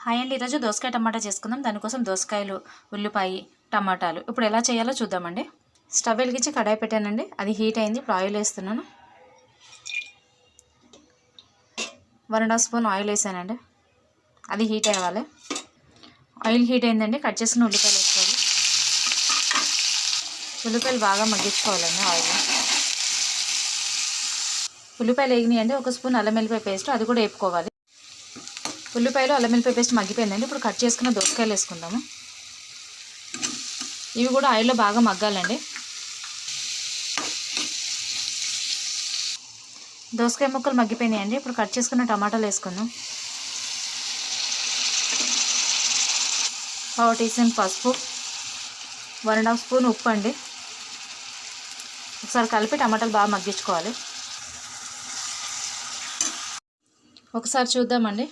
Hi అండి, ఈరోజు దోసకాయ టమాటా చేసుకుందాం. దానికోసం దోసకాయలు, ఉల్లిపాయ, టమాటాలు ఇప్పుడు ఎలా చేయాలో చూద్దామండి. స్టవ్ వెలిగించి కడాయి పెట్టానండి. అది హీట్ అయింది. ఇప్పుడు ఆయిల్ వేస్తున్నాను. 1.5 స్పూన్ ఆయిల్ వేసానండి. అది హీట్ అవ్వాలి. ఆయిల్ హీట్ అయిందండి. కట్ చేసిన ఉల్లిపాయలు వేసుకోవాలి. ఉల్లిపాయలు బాగా మగ్గించుకోవాలండి ఆయిల్. ఉల్లిపాయలు వేగినాయండి. 1 స్పూన్ అల్లం వెల్లిపాయ పేస్ట్, అది కూడా వేపుకోవాలి. ఉల్లిపాయలు అల్లం వెల్లిపాయ పేస్ట్ మగ్గిపోయిందండి. ఇప్పుడు కట్ చేసుకున్న దోసకాయలు వేసుకుందాము. ఇవి కూడా ఆయిల్లో బాగా మగ్గాలండి. దోసకాయ ముక్కలు మగ్గిపోయినాయండి. ఇప్పుడు కట్ చేసుకున్న టమాటాలు వేసుకుందాం. 1/2 టీ స్పూన్ పసుపు, 1.5 స్పూన్ ఉప్పు అండి. ఒకసారి కలిపి టమాటాలు బాగా మగ్గించుకోవాలి. ఒకసారి చూద్దామండి.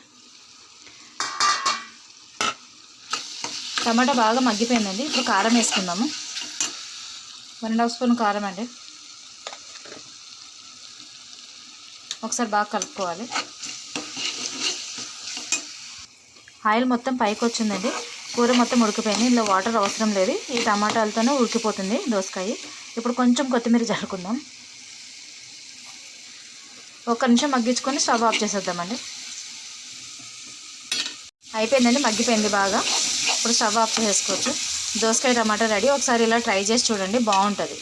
టమాటా బాగా మగ్గిపోయిందండి. ఇప్పుడు కారం వేసుకుందాము. 1.5 స్పూన్ కారం అండి. ఒకసారి బాగా కలుపుకోవాలి. ఆయిల్ మొత్తం పైకి వచ్చిందండి. కూర మొత్తం ఉడికిపోయింది. ఇందులో వాటర్ అవసరం లేదు. ఈ టమాటాలతోనే ఉడికిపోతుంది దోసకాయ. ఇప్పుడు కొంచెం కొత్తిమీర జల్లుకుందాం. 1 నిమిషం మగ్గించుకొని స్టవ్ ఆఫ్ చేసేద్దామండి. అయిపోయిందండి, మగ్గిపోయింది బాగా. ఇప్పుడు స్టవ్ ఆఫ్ చేసుకోవచ్చు. దోసకాయ టమాటా రెడీ. ఒకసారి ఇలా ట్రై చేసి చూడండి, బాగుంటుంది.